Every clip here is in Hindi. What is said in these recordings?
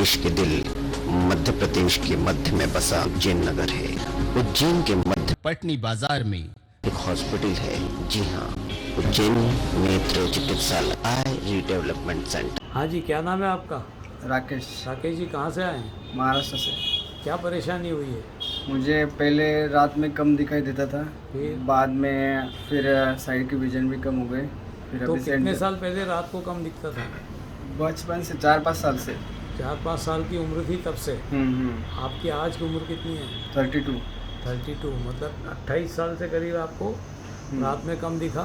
देश के दिल मध्य प्रदेश के मध्य में बसा उज्जैन नगर है। उज्जैन के मध्य पटनी बाजार में एक हॉस्पिटल है। जी हाँ, उज्जैन नेत्र चिकित्सालय आई रिडेवलपमेंट सेंटर। हाँ जी, क्या नाम है आपका? राकेश। राकेश जी, कहाँ से आए हैं? महाराष्ट्र से। क्या परेशानी हुई है? मुझे पहले रात में कम दिखाई देता था, फिर? बाद में फिर साइड की विजन भी कम हो गए। फिर तो अभी कितने साल पहले रात को कम दिखता था? बचपन से 4-5 साल से। 4-5 साल की उम्र थी तब से। आपकी आज की उम्र कितनी है? 32। 32, मतलब 28 साल से करीब आपको रात में कम दिखा।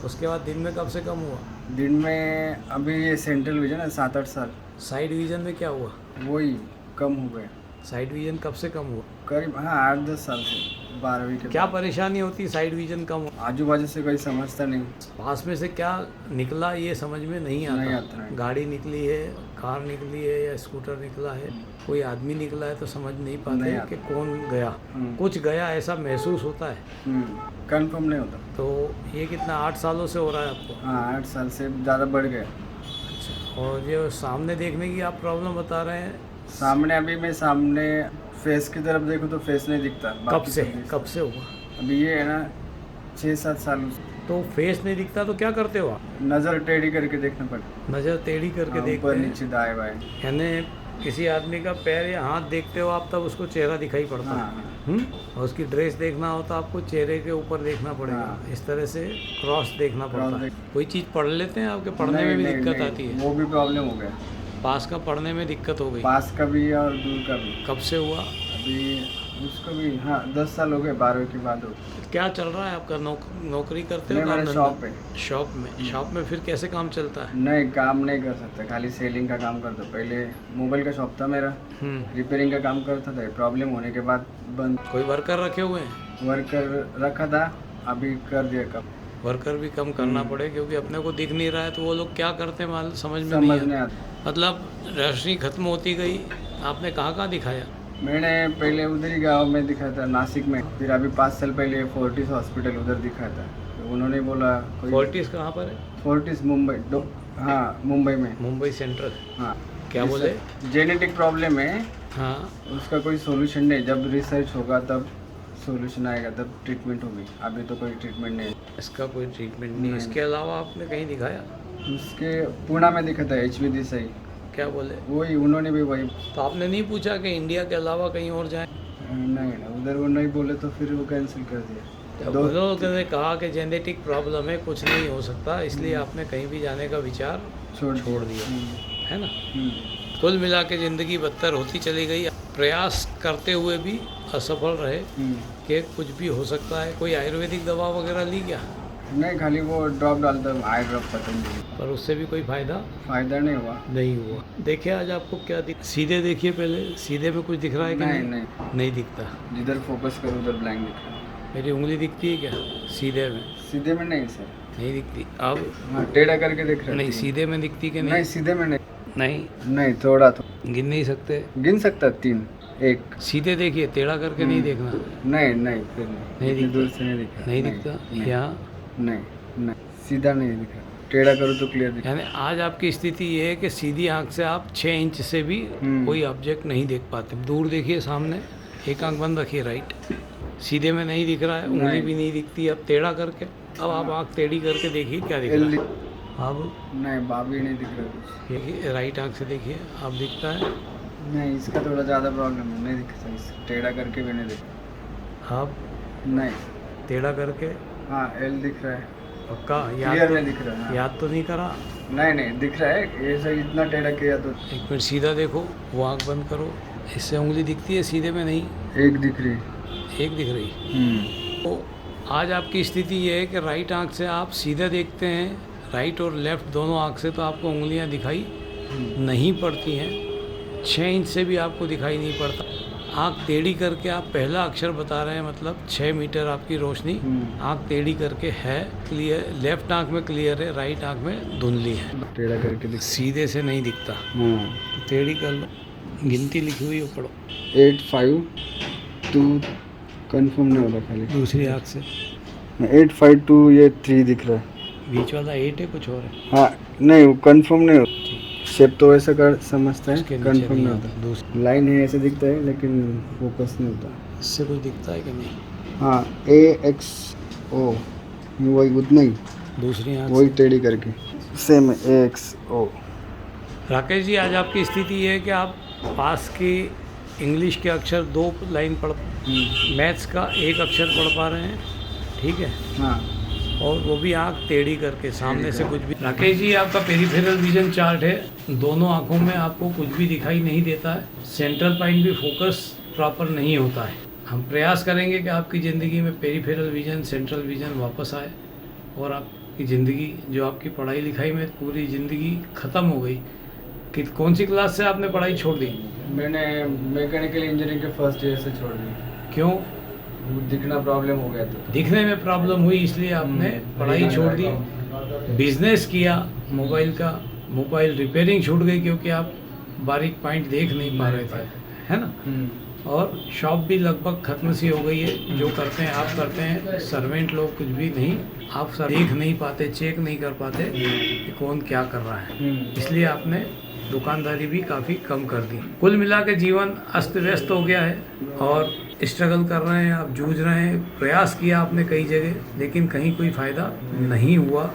उसके बाद दिन में कब से कम हुआ? दिन में अभी ये सेंट्रल विजन है 7-8 साल। साइड विजन में क्या हुआ? वही कम हो गया। साइड विजन कब से कम हुआ? करीब 8-10 साल से, 12वीं के क्या बाद। परेशानी होती साइड विजन कम हो? आजू बाजू से कोई समझता नहीं। पास में से क्या निकला ये समझ में नहीं आता है। गाड़ी निकली है, कार निकली है या स्कूटर निकला है, कोई आदमी निकला है तो समझ नहीं पाते कि कौन गया। कुछ गया ऐसा महसूस होता है, कंफर्म नहीं होता। तो ये कितना 8 सालों से हो रहा है आपको? हाँ, 8 साल से ज़्यादा बढ़ गया। अच्छा, और ये सामने देखने की आप प्रॉब्लम बता रहे हैं? सामने अभी मैं सामने फेस की तरफ देखूँ तो फेस नहीं दिखता। कब से हुआ? अभी ये है ना 6-7 साल। तो फेस नहीं दिखता तो क्या करते हो आप? नज़र टेढ़ी करके देखना पड़ता। नज़र टेढ़ी करके देखते ऊपर हैं, नीचे दाएं बाएं। यानी किसी आदमी का पैर या हाथ देखते हो आप तब उसको चेहरा दिखाई पड़ता है। हाँ। और उसकी ड्रेस देखना हो तो आपको चेहरे के ऊपर देखना पड़ेगा। हाँ। इस तरह से क्रॉस देखना पड़ता है। कोई चीज़ पढ़ लेते हैं आपके? पढ़ने नहीं, में भी नहीं, दिक्कत नहीं, आती है? वो भी प्रॉब्लम हो गया। पास का पढ़ने में दिक्कत हो गई? पास का भी और दूर का भी। कब से हुआ? अभी उसको भी 10 साल हो गए, 12वीं के बाद हो। क्या चल रहा है आपका? नौकरी करते हो? मेरा शॉप है। शॉप में फिर कैसे काम चलता है? नहीं, काम नहीं कर सकता, खाली सेलिंग का काम करता। पहले मोबाइल का शॉप था मेरा, रिपेयरिंग का काम करता था। प्रॉब्लम होने के बाद बंद। कोई वर्कर रखे हुए हैं? वर्कर रखा था, अभी कर दिया कम। वर्कर भी कम करना पड़े क्योंकि अपने को दिख नहीं रहा है तो वो लोग क्या करते हैं मालूम समझ में समझ नहीं नहीं आता। आता। मतलब रोशनी खत्म होती गई। आपने कहाँ दिखाया? मैंने पहले उधर ही गाँव में दिखाया था, नासिक में। फिर अभी 5 साल पहले फोर्टिस हॉस्पिटल उधर दिखाया था। तो उन्होंने बोला फोर्टिस कहाँ पर है? फोर्टिस मुंबई। हाँ, मुंबई में। मुंबई सेंट्रल। हाँ। क्या बोले? जेनेटिक प्रॉब्लम है। हाँ, उसका कोई सोल्यूशन नहीं। जब रिसर्च होगा तब सोल्यूशन आएगा, तब ट्रीटमेंट होगी। अभी तो कोई ट्रीटमेंट नहीं। इसका कोई ट्रीटमेंट नहीं। इसके अलावा आपने कहीं दिखाया? उसके पुणे में दिखा था, HV देसाई। क्या बोले? वही, उन्होंने भी वही। तो आपने नहीं पूछा कि इंडिया के अलावा कहीं और जाए? नहीं, उधर वो नहीं बोले तो फिर वो कैंसिल कर दिया। तो लोगों ने कहा कि जेनेटिक प्रॉब्लम है, कुछ नहीं हो सकता, इसलिए आपने कहीं भी जाने का विचार छोड़ दिया, है ना? कुल मिला के ज़िंदगी बदतर होती चली गई। प्रयास करते हुए भी असफल रहे कि कुछ भी हो सकता है। कोई आयुर्वेदिक दवा वगैरह ली क्या? नहीं, खाली वो ड्रॉप डालता हूँ, आई ड्रॉप पतंजलि। पर उससे भी कोई फ़ायदा नहीं हुआ। देखिए आज आपको क्या सीधे देखिए, पहले सीधे में कुछ दिख रहा है कि नहीं दिखता? जिधर फोकस करूँ उधर ब्लैंक दिख रहा है। मेरी उंगली दिखती है क्या सीधे में? सीधे में नहीं सर, नहीं दिखती। अब हाँ, टेढ़ा करके दिख रहा है। नहीं, सीधे में दिखती कि नहीं, सीधे में नहीं, थोड़ा तो गिन नहीं सकते? गिन सकता 3, 1। सीधे देखिए, टेढ़ा करके नहीं देखना। नहीं, फिर नहीं दिखता। दूर से नहीं दिखता। यहाँ नहीं, सीधा नहीं दिख रहा। टेढ़ा करो तो क्लियर दिख। यानी आज आपकी स्थिति ये है कि सीधी आंख से आप 6 इंच से भी कोई ऑब्जेक्ट नहीं देख पाते। दूर देखिए, सामने एक आंख बंद रखिए, राइट। सीधे में नहीं दिख रहा है, उंगली भी नहीं दिखती। अब टेढ़ा करके, अब आप आंख टेढ़ी करके देखिए क्या दिख रहा है। अब नहीं, बाबी नहीं दिख रहा। देखिए, राइट आंख से देखिए, अब दिखता है? नहीं, इसका थोड़ा ज़्यादा प्रॉब्लम है, नहीं दिखता। टेढ़ा करके भी नहीं दिखता। अब नहीं, टेढ़ा करके? हाँ, L दिख रहा है। पक्का? क्लियर नहीं दिख रहा है। याद तो नहीं करा? नहीं दिख रहा है। ये सही, इतना टेढ़ा किया तो। एक मिनट, सीधा देखो, वो आँख बंद करो। इससे उंगली दिखती है, सीधे में नहीं? एक दिख रही। एक दिख रही। तो आज आपकी स्थिति ये है कि राइट आँख से आप सीधे देखते हैं, राइट और लेफ्ट दोनों आँख से तो आपको उंगलियां दिखाई नहीं पड़ती हैं। 6 इंच से भी आपको दिखाई नहीं पड़ता। आँख टेढ़ी करके आप पहला अक्षर बता रहे हैं, मतलब 6 मीटर आपकी रोशनी आँख टेढ़ी करके है। क्लियर, लेफ्ट आँख में क्लियर है, राइट आँख में धुंधली है। टेढ़ा करके सीधे से नहीं दिखता। टेढ़ी कर लो, गिनती लिखी हुई है, पढ़ो। 8, 5, 2 कंफर्म नहीं हो रहा। खाली दूसरी आँख से 8, 5, 2 ये 3 दिख रहा है। बीच वाला 8 है, कुछ और है? हाँ, नहीं, वो कंफर्म नहीं हो। शेप तो ऐसा कर समझता है, इसके नीचे कंफर्म नहीं नहीं आता। होता। दूसरी लाइन है ऐसे दिखता है लेकिन फोकस नहीं होता। इससे कुछ दिखता है कि नहीं? हाँ AXO वही उतना ही, दूसरी आँख वही से। टेढ़ी करके सेम है AXO। राकेश जी, आज आपकी स्थिति ये है कि आप पास की इंग्लिश के अक्षर 2 लाइन पढ़, मैथ्स का 1 अक्षर पढ़ पा रहे हैं, ठीक है, हाँ और वो भी आँख टेढ़ी करके, सामने से कुछ भी। राकेश जी, आपका पेरिफेरल विजन चार्ट है, दोनों आँखों में आपको कुछ भी दिखाई नहीं देता है, सेंट्रल पॉइंट भी फोकस प्रॉपर नहीं होता है। हम प्रयास करेंगे कि आपकी ज़िंदगी में पेरिफेरल विजन, सेंट्रल विजन वापस आए और आपकी ज़िंदगी, जो आपकी पढ़ाई लिखाई में पूरी ज़िंदगी ख़त्म हो गई। कि कौन सी क्लास से आपने पढ़ाई छोड़ दी? मैंने मैकेनिकल इंजीनियरिंग के फर्स्ट ईयर से छोड़ दी। क्यों? वो दिखना प्रॉब्लम हो गया था। दिखने में प्रॉब्लम हुई इसलिए आपने पढ़ाई छोड़ दी। बिजनेस किया मोबाइल का, मोबाइल रिपेयरिंग छूट गई क्योंकि आप बारीक पॉइंट देख नहीं पा रहे थे, है ना? और शॉप भी लगभग खत्म सी हो गई है। जो करते हैं आप करते हैं, सर्वेंट लोग कुछ भी नहीं, आप सब देख नहीं पाते, चेक नहीं कर पाते कि कौन क्या कर रहा है, इसलिए आपने दुकानदारी भी काफ़ी कम कर दी। कुल मिला के जीवन अस्त व्यस्त हो गया है और स्ट्रगल कर रहे हैं आप, जूझ रहे हैं। प्रयास किया आपने कई जगह, लेकिन कहीं कोई फ़ायदा नहीं हुआ।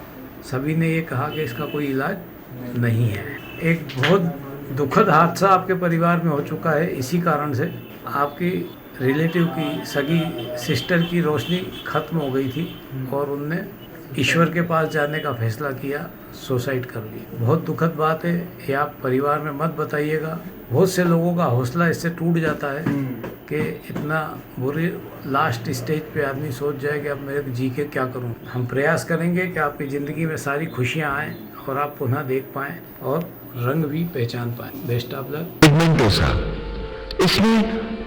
सभी ने ये कहा कि इसका कोई इलाज नहीं है। एक बहुत दुखद हादसा आपके परिवार में हो चुका है। इसी कारण से आपकी रिलेटिव की, सगी सिस्टर की रोशनी खत्म हो गई थी और उनने ईश्वर के पास जाने का फैसला किया, सुसाइड कर ली। बहुत दुखद बात है, ये आप परिवार में मत बताइएगा। बहुत से लोगों का हौसला इससे टूट जाता है कि इतना बुरी लास्ट स्टेज पे आदमी सोच जाए कि अब मेरे जी के क्या करूं। हम प्रयास करेंगे कि आपकी ज़िंदगी में सारी खुशियां आएँ और आप पुनः देख पाएँ और रंग भी पहचान पाएँ। Best of luck. पिगमेंटोसा, इसमें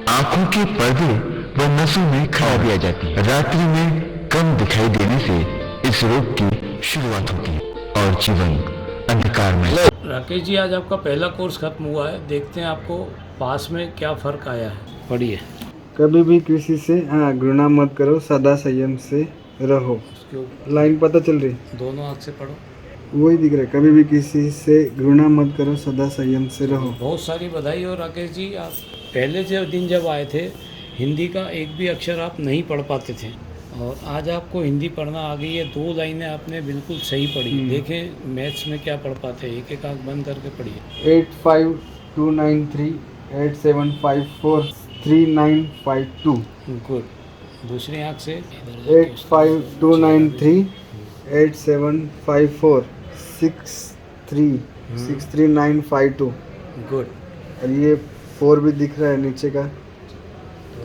आंखों के पर्दे व नसों में खराबी आ जाती है। रात्रि में कम दिखाई देने से इस रोग की शुरुआत होती है और जीवन अंधकार में। राकेश जी, आज आपका पहला कोर्स खत्म हुआ है, देखते हैं आपको पास में क्या फ़र्क आया है। पढ़िए। कभी भी किसी से घृणा मत करो, सदा संयम से रहो। उसके ऊपर लाइन पता चल रही? दोनों आँख से पढ़ो। वही दिख रहा है, कभी भी किसी से घृणा मत करो, सदा संयम से रहो। बहुत सारी बधाई हो राकेश जी। आप पहले दिन जब आए थे, हिंदी का एक भी अक्षर आप नहीं पढ़ पाते थे और आज आपको हिंदी पढ़ना आ गई है। 2 लाइनें आपने बिल्कुल सही पढ़ी। देखें मैथ्स में क्या पढ़ पाते हैं, एक एक आँख बंद करके पढ़िए। 852938754395 गुड। दूसरी आँख से 85293875463952। गुड। और ये 4 भी दिख रहा है नीचे का,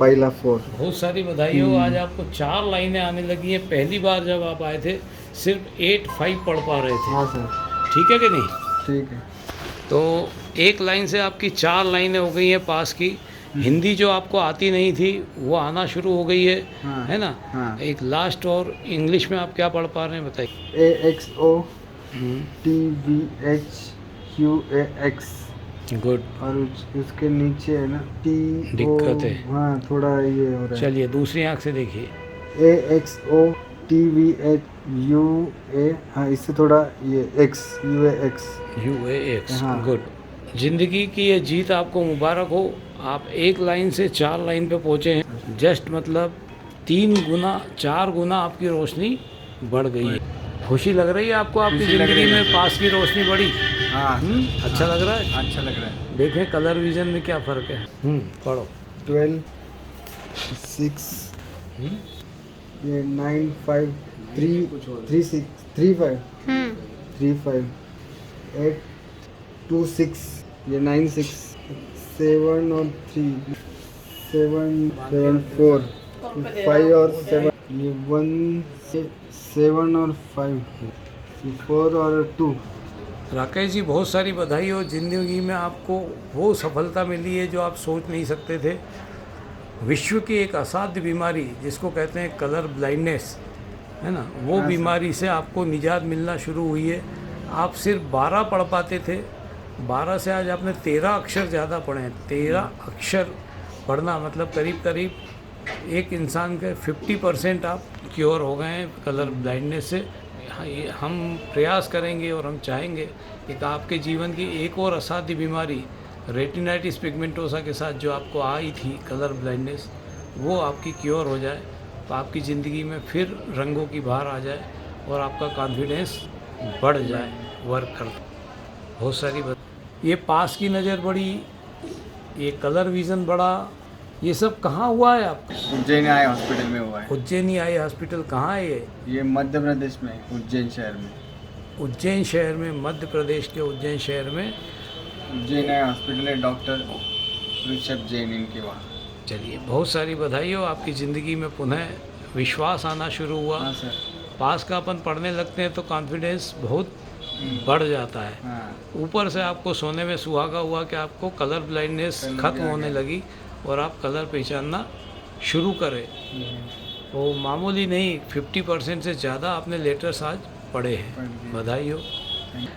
पहला 4। बहुत सारी बधाई हो। आज आपको 4 लाइनें आने लगी हैं। पहली बार जब आप आए थे सिर्फ 8-5 पढ़ पा रहे थे। हाँ सर, ठीक है कि नहीं? ठीक है। तो 1 लाइन से आपकी 4 लाइनें हो गई हैं पास की। हिंदी जो आपको आती नहीं थी वो आना शुरू हो गई है, हाँ, है ना? हाँ। एक लास्ट, और इंग्लिश में आप क्या पढ़ पा रहे हैं बताइए। AXOTVHQAX। गुड। और उसके नीचे है ना दिक्कत है। हाँ, थोड़ा ये हो रहा है। चलिए दूसरी आँख से देखिए। AXOTVHUA, हाँ इससे थोड़ा ये UAX। UAX। हाँ। गुड। जिंदगी की ये जीत आपको मुबारक हो। आप 1 लाइन से 4 लाइन पे पहुँचे हैं। जस्ट मतलब 3 गुना 4 गुना आपकी रोशनी बढ़ गई है। खुशी लग रही है आपको आपकी खुशी लग ज़िंदगी रही है। में पास की रोशनी बढ़ी? हाँ, अच्छा लग रहा है। अच्छा लग रहा है। देखें कलर विजन में क्या फ़र्क है। पढ़ो। 12 6 ये 9 5 3 3 6 3 5 3 5 8 2 6 ये 9 6 7 और 3 7 7 4 5 और 7 ये 1 7 और 5 4 और 2। राकेश जी, बहुत सारी बधाई हो। ज़िंदगी में आपको वो सफलता मिली है जो आप सोच नहीं सकते थे। विश्व की एक असाध्य बीमारी जिसको कहते हैं कलर ब्लाइंडनेस, है ना, वो बीमारी से आपको निजात मिलना शुरू हुई है। आप सिर्फ 12 पढ़ पाते थे, 12 से आज आपने 13 अक्षर ज़्यादा पढ़े हैं। 13 अक्षर पढ़ना मतलब करीब करीब एक इंसान के 50% आप क्योर हो गए हैं कलर ब्लाइंडनेस से। हम प्रयास करेंगे और हम चाहेंगे कि आपके जीवन की एक और असाध्य बीमारी रेटिनाइटिस पिगमेंटोसा के साथ जो आपको आई थी, कलर ब्लाइंडनेस, वो आपकी क्योर हो जाए, तो आपकी ज़िंदगी में फिर रंगों की बहार आ जाए और आपका कॉन्फिडेंस बढ़ जाए वर्क कर। बहुत सारी ये पास की नज़र बड़ी, ये कलर विज़न बड़ा, ये सब कहाँ हुआ है आपका? उज्जैन आई हॉस्पिटल में हुआ है। उज्जैन आई हॉस्पिटल कहाँ है ये मध्य प्रदेश में, उज्जैन शहर में। उज्जैन शहर में, मध्य प्रदेश के उज्जैन शहर में उज्जैन आई हॉस्पिटल है, डॉक्टर ऋषभ जैन इनके वहाँ। चलिए, बहुत सारी बधाई हो, आपकी ज़िंदगी में पुनः विश्वास आना शुरू हुआ। हाँ सर। पास का अपन पढ़ने लगते हैं तो कॉन्फिडेंस बहुत बढ़ जाता है। हाँ ऊपर से आपको सोने में सुहागा हुआ कि आपको कलर ब्लाइंडनेस खत्म होने लगी और आप कलर पहचानना शुरू करें। वो मामूली नहीं, 50% से ज़्यादा आपने लेटर्स आज पढ़े हैं, बधाई हो।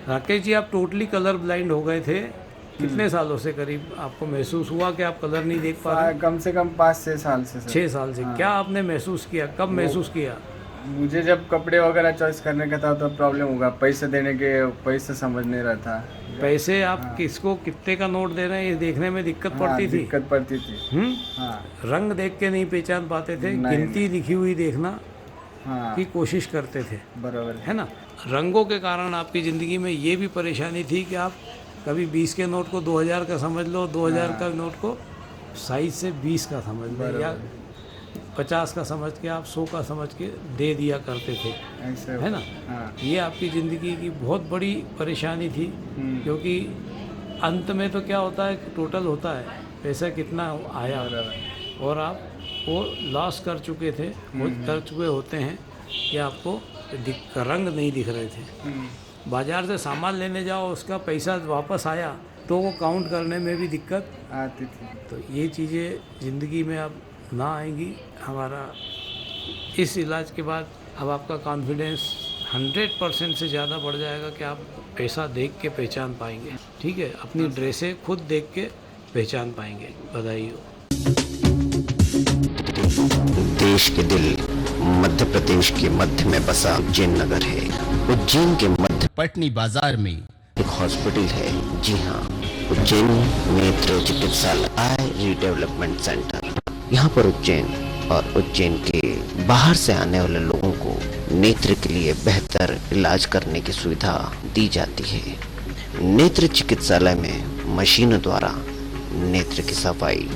राकेश जी, आप टोटली कलर ब्लाइंड हो गए थे, कितने सालों से करीब आपको महसूस हुआ कि आप कलर नहीं देख पा रहे? कम से कम 5-6 साल से सर। 6 साल से। क्या आपने महसूस किया, कब महसूस किया? मुझे जब कपड़े वगैरह चॉइस करने का था तो प्रॉब्लम होगा, पैसे देने के पैसे समझ नहीं रहा था। पैसे आप किसको कितने का नोट दे रहे हैं ये देखने में दिक्कत पड़ती थी। दिक्कत पड़ती थी। हाँ रंग देख के नहीं पहचान पाते थे, गिनती लिखी हुई देखना हाँ की कोशिश करते थे, बराबर है ना। रंगों के कारण आपकी ज़िंदगी में ये भी परेशानी थी कि आप कभी 20 के नोट को 2000 का समझ लो, 2000 का नोट को साइज से 20 का समझ लो, या 50 का समझ के आप 100 का समझ के दे दिया करते थे, ऐसे है ना। हाँ। ये आपकी ज़िंदगी की बहुत बड़ी परेशानी थी, क्योंकि अंत में तो क्या होता है, टोटल होता है पैसा कितना आया और आप वो लॉस कर चुके थे, कर चुके होते हैं कि आपको रंग नहीं दिख रहे थे। बाज़ार से सामान लेने जाओ, उसका पैसा वापस आया तो वो काउंट करने में भी दिक्कत आती थी। तो ये चीज़ें ज़िंदगी में अब ना आएंगी। हमारा इस इलाज के बाद अब आपका कॉन्फिडेंस 100% से ज़्यादा बढ़ जाएगा कि आप पैसा देख के पहचान पाएंगे, ठीक है, अपनी ड्रेसें खुद देख के पहचान पाएंगे, बधाई हो। देश के दिल मध्य प्रदेश के मध्य में बसा उज्जैन नगर है। उज्जैन के मध्य पटनी बाजार में एक हॉस्पिटल है, जी हाँ, उज्जैन नेत्र चिकित्सालय आई रीडेवलपमेंट सेंटर। यहाँ पर उज्जैन और उज्जैन के बाहर से आने वाले लोगों को नेत्र के लिए बेहतर इलाज करने की सुविधा दी जाती है। नेत्र चिकित्सालय में मशीनों द्वारा नेत्र की सफाई